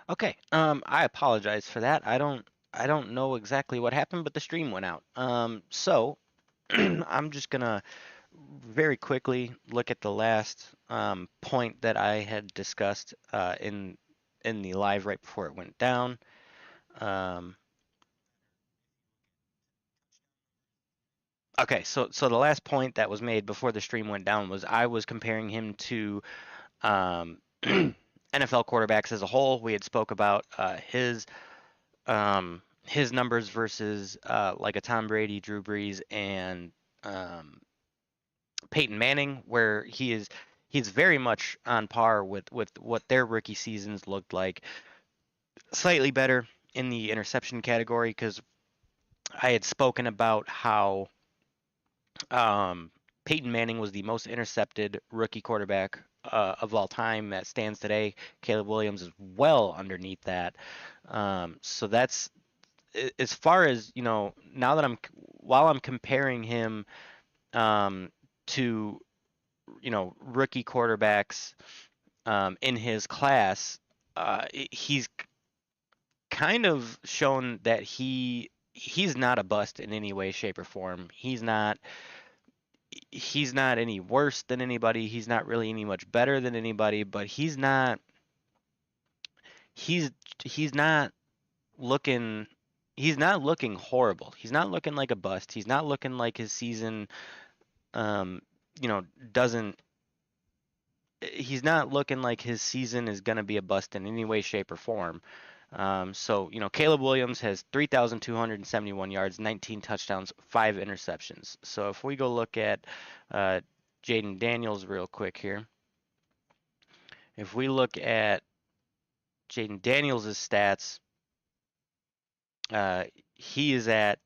Okay. I apologize for that. I don't know exactly what happened, but the stream went out. So I'm just gonna very quickly look at the last point that I had discussed in the live right before it went down. Um, okay, so the last point that was made before the stream went down was I was comparing him to NFL quarterbacks as a whole. We had spoke about his numbers versus like a Tom Brady, Drew Brees, and um, Peyton Manning, where he's very much on par with what their rookie seasons looked like. Slightly better in the interception category because I had spoken about how um, Peyton Manning was the most intercepted rookie quarterback of all time that stands today. Caleb Williams is well underneath that. So that's as far as now that while I'm comparing him um, to rookie quarterbacks in his class, he's kind of shown that he's not a bust in any way, shape, or form. He's not any worse than anybody. He's not really any much better than anybody, but he's he's not looking he's not looking horrible. He's not looking like a bust. He's not looking like his season um doesn't he's not looking like his season is going to be a bust in any way, shape, or form. So Caleb Williams has 3,271 yards, 19 touchdowns, 5 interceptions. So if we go look at uh, Jaden Daniels real quick here, if we look at Jaden Daniels' stats, uh, he is at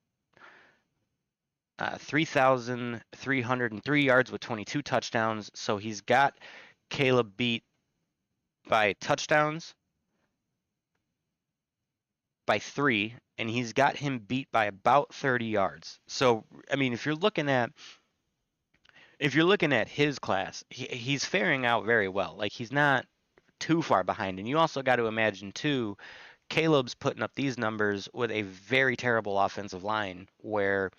3,303 yards with 22 touchdowns. So he's got Caleb beat by touchdowns by 3, and he's got him beat by about 30 yards. So I mean, if you're looking at his class, he's faring out very well. Like he's not too far behind, and you also got to imagine too, Caleb's putting up these numbers with a very terrible offensive line, where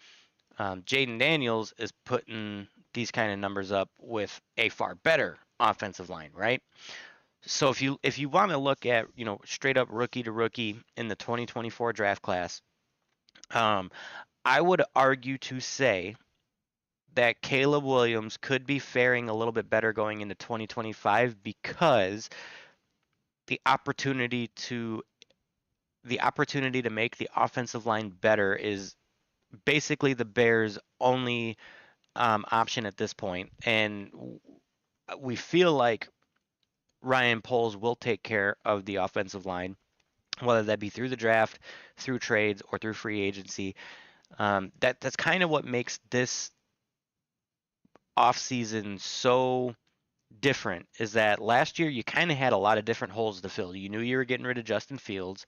Jaden Daniels is putting these kind of numbers up with a far better offensive line, right? So if you want to look at straight up rookie to rookie in the 2024 draft class, um, I would argue to say that Caleb Williams could be faring a little bit better going into 2025 because the opportunity to the opportunity to make the offensive line better is basically the Bears' only option at this point, and we feel like Ryan Poles will take care of the offensive line, whether that be through the draft, through trades, or through free agency. That's kind of what makes this offseason so different is that last year you kind of had a lot of different holes to fill. You knew you were getting rid of Justin Fields.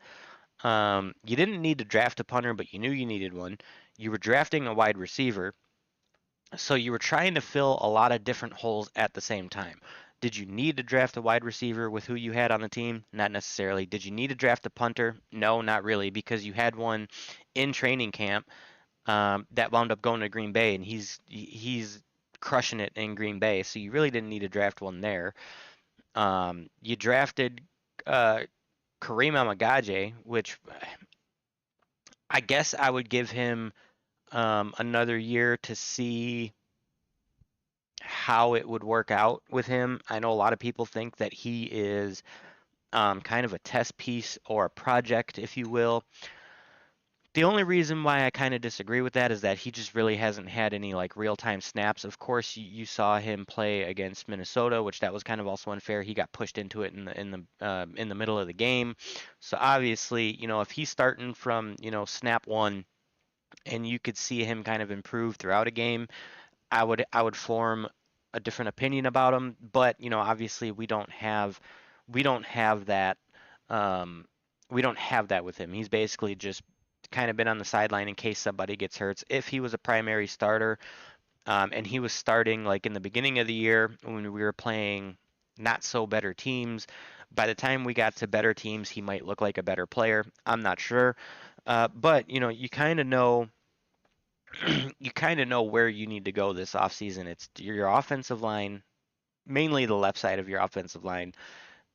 You didn't need to draft a punter, but you knew you needed one. You were drafting a wide receiver. So you were trying to fill a lot of different holes at the same time. Did you need to draft a wide receiver with who you had on the team? Not necessarily. Did you need to draft a punter? No, not really, because you had one in training camp that wound up going to Green Bay, and he's crushing it in Green Bay. So you really didn't need to draft one there. You drafted uh, Kareem Amagaje, which I guess I would give him another year to see how it would work out with him. I know a lot of people think that he is kind of a test piece or a project, if you will. The only reason why I kind of disagree with that is that he just really hasn't had any like real time snaps. Of course, you saw him play against Minnesota, which that was kind of also unfair. He got pushed into it in the middle of the game. So obviously, if he's starting from snap one, and you could see him kind of improve throughout a game, I would form a different opinion about him. But obviously we don't have that um, we don't have that with him. He's basically just kind of been on the sideline in case somebody gets hurt. If he was a primary starter, and he was starting like in the beginning of the year when we were playing. not so better teams. By the time we got to better teams, he might look like a better player. I'm not sure. But you kind of know you kind of know where you need to go this offseason. It's your offensive line, mainly the left side of your offensive line,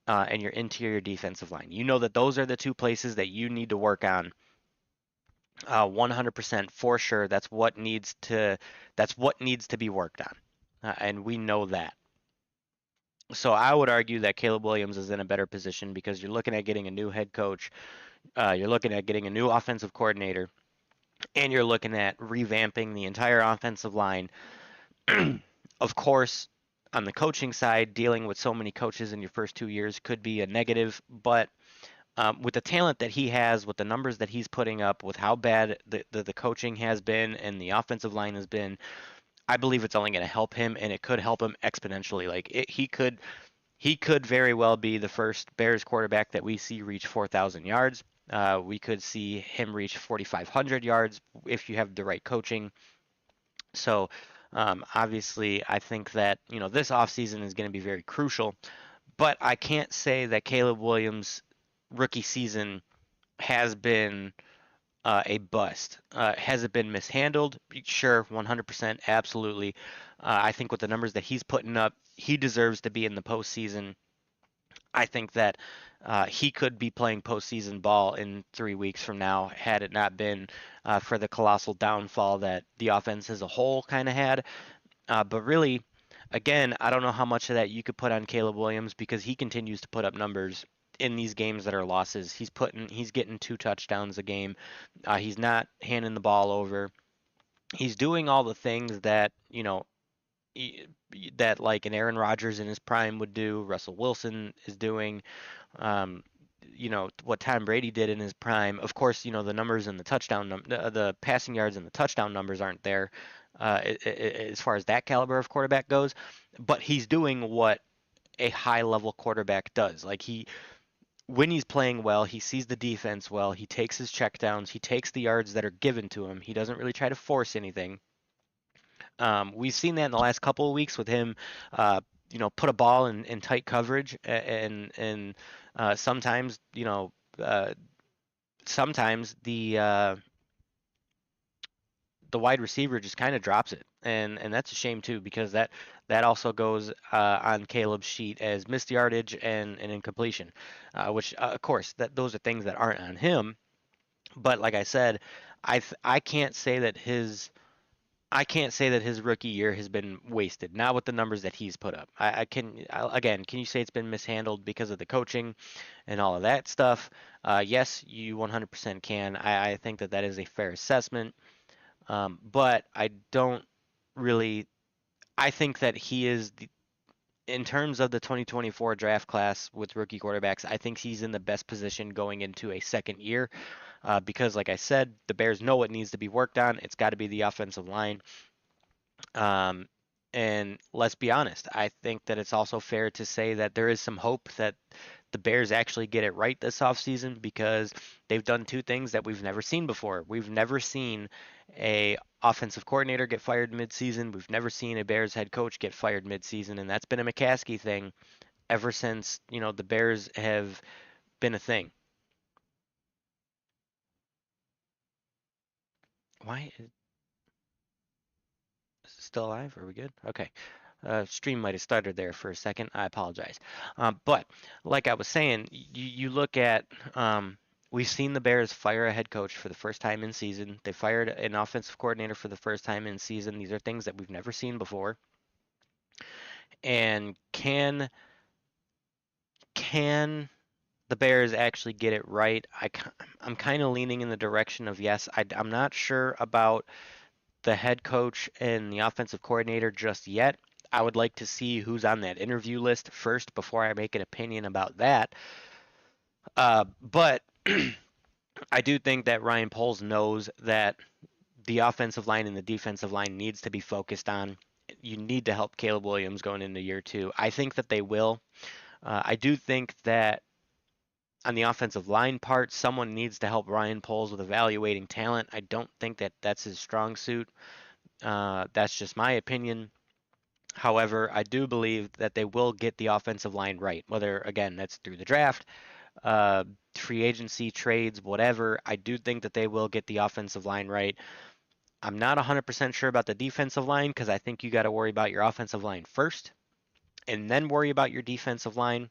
and your interior defensive line. You know that those are the two places that you need to work on 100% for sure. That's what needs to be worked on, and we know that. So I would argue that Caleb Williams is in a better position because you're looking at getting a new head coach, you're looking at getting a new offensive coordinator, and you're looking at revamping the entire offensive line. Of course, on the coaching side, dealing with so many coaches in your first 2 years could be a negative, but with the talent that he has, with the numbers that he's putting up, with how bad the coaching has been and the offensive line has been, I believe it's only going to help him, and it could help him exponentially. He could very well be the first Bears quarterback that we see reach 4,000 yards. We could see him reach 4,500 yards if you have the right coaching. So obviously, I think that this offseason is going to be very crucial. But I can't say that Caleb Williams' rookie season has been a bust. Has it been mishandled? Sure, 100%, absolutely. I think with the numbers that he's putting up, he deserves to be in the postseason. I think that he could be playing postseason ball in 3 weeks from now, had it not been for the colossal downfall that the offense as a whole kind of had. But really, again, I don't know how much of that you could put on Caleb Williams because he continues to put up numbers in these games that are losses. He's getting 2 touchdowns a game. He's not handing the ball over. He's doing all the things that that like an Aaron Rodgers in his prime would do. Russell Wilson is doing. Um, what Tom Brady did in his prime. Of course, the numbers and the passing yards and the touchdown numbers aren't there as far as that caliber of quarterback goes. But he's doing what a high level quarterback does. Like when he's playing well, he sees the defense well. He takes his checkdowns. He takes the yards that are given to him. He doesn't really try to force anything. We've seen that in the last couple of weeks with him, put a ball in tight coverage, and sometimes, sometimes the wide receiver just kind of drops it, and that's a shame too because that also goes on Caleb's sheet as missed yardage and incompletion, which of course those are things that aren't on him. But like I said, I can't say that his rookie year has been wasted. Not with the numbers that he's put up. Again, can you say it's been mishandled because of the coaching and all of that stuff? Yes, you 100% can. I think that is a fair assessment. But I don't really. I think that he is in terms of the 2024 draft class with rookie quarterbacks. I think he's in the best position going into a second year. Because, like I said, the Bears know what needs to be worked on. It's got to be the offensive line. Um, and let's be honest, I think that it's also fair to say that there is some hope that the Bears actually get it right this offseason because they've done two things that we've never seen before. We've never seen a offensive coordinator get fired midseason. We've never seen a Bears head coach get fired midseason, and that's been a McCaskey thing ever since, the Bears have been a thing. Why is it still alive? Are we good? Okay. Stream might have started there for a second. I apologize. But like I was saying, you look at we've seen the Bears fire a head coach for the first time in season. They fired an offensive coordinator for the first time in season. These are things that we've never seen before. And can the Bears actually get it right? I'm kind of leaning in the direction of yes. I'm not sure about the head coach and the offensive coordinator just yet. I would like to see who's on that interview list first before I make an opinion about that. But I do think that Ryan Poles knows that the offensive line and the defensive line needs to be focused on. You need to help Caleb Williams going into year two. I think that they will. I do think that on the offensive line part, someone needs to help Ryan Poles with evaluating talent. I don't think that that's his strong suit. That's just my opinion. However, I do believe that they will get the offensive line right, whether, again, that's through the draft, uh, free agency, trades, whatever. I do think that they will get the offensive line right. I'm not 100% sure about the defensive line because I think you got to worry about your offensive line first and then worry about your defensive line.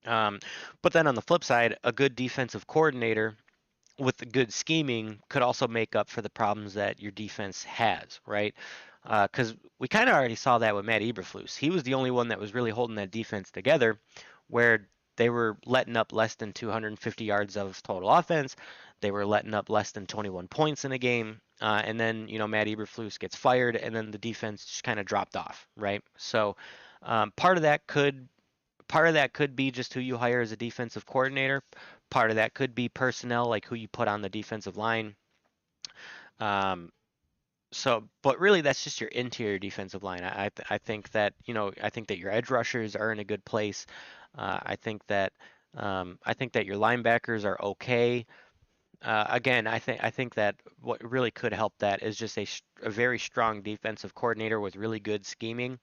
Um, but then on the flip side, a good defensive coordinator with the good scheming could also make up for the problems that your defense has, right? Because we kind of already saw that with Matt Eberflus. He was the only one that was really holding that defense together, where they were letting up less than 250 yards of total offense. They were letting up less than 21 points in a game. And then, Matt Eberflus gets fired, and then the defense just kind of dropped off, right? So um, part of that could part of that could be just who you hire as a defensive coordinator. Part of that could be personnel, like who you put on the defensive line. Um, but really, that's just your interior defensive line. I think that I think that your edge rushers are in a good place. I think that your linebackers are okay. Again, I think that what really could help that is just a very strong defensive coordinator with really good scheming.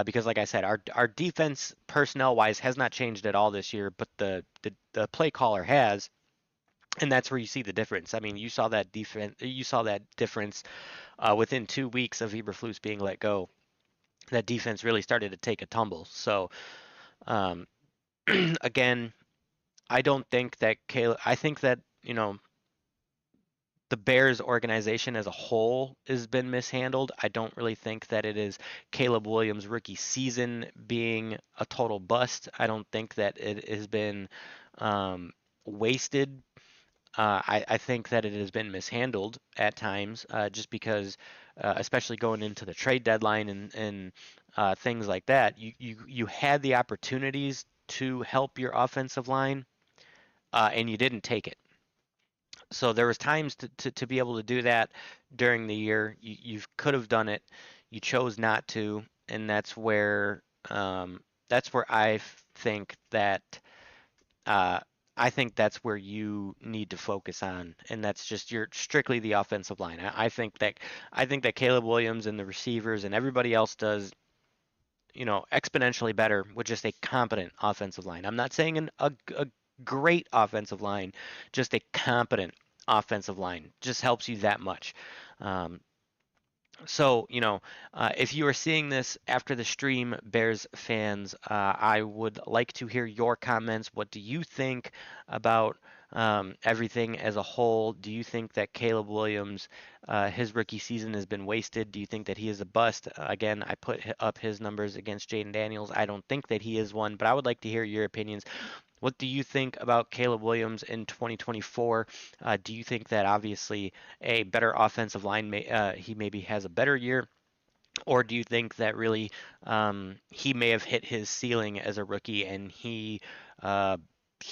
Because like I said, our defense personnel wise has not changed at all this year, but the play caller has, and that's where you see the difference. I mean, you saw that difference within 2 weeks of Eberflus being let go. That defense really started to take a tumble. So um, again, I don't think that Caleb. I think that the Bears organization as a whole has been mishandled. I don't really think that it is Caleb Williams' rookie season being a total bust. I don't think that it has been wasted. I think that it has been mishandled at times, just because, especially going into the trade deadline and things like that, you had the opportunities to help your offensive line, and you didn't take it. So there was times to be able to do that during the year. You could have done it. You chose not to, and that's where think that uh, I think that's where you need to focus on, and that's just your strictly the offensive line. I think that Caleb Williams and the receivers and everybody else does exponentially better with just a competent offensive line. I'm not saying a great offensive line, just a competent offensive line just helps you that much. Um, if you are seeing this after the stream, Bears fans, I would like to hear your comments. What do you think about everything as a whole? Do you think that Caleb Williams, his rookie season has been wasted? Do you think that he is a bust? Again, I put up his numbers against Jaden Daniels. I don't think that he is one, but I would like to hear your opinions. What do you think about Caleb Williams in 2024? Do you think that obviously a better offensive line he maybe has a better year? Or do you think that really he may have hit his ceiling as a rookie and uh,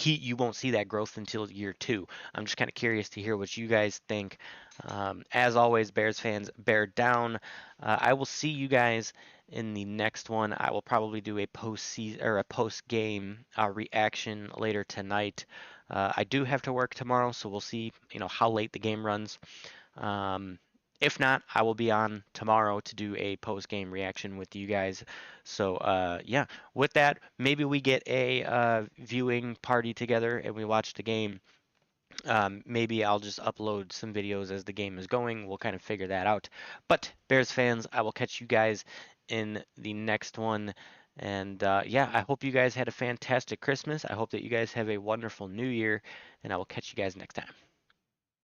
you won't see that growth until year two? I'm just kind of curious to hear what you guys think. As always, Bears fans, bear down. I will see you guys in the next one. I will probably do a post game reaction later tonight. I do have to work tomorrow, so we'll see how late the game runs. Um, if not, I will be on tomorrow to do a post game reaction with you guys. So yeah, with that, maybe we get a viewing party together and we watch the game. Maybe I'll just upload some videos as the game is going. We'll kind of figure that out. But Bears fans, I will catch you guys in the next one. And yeah, I hope you guys had a fantastic Christmas. I hope that you guys have a wonderful New Year, and I will catch you guys next time.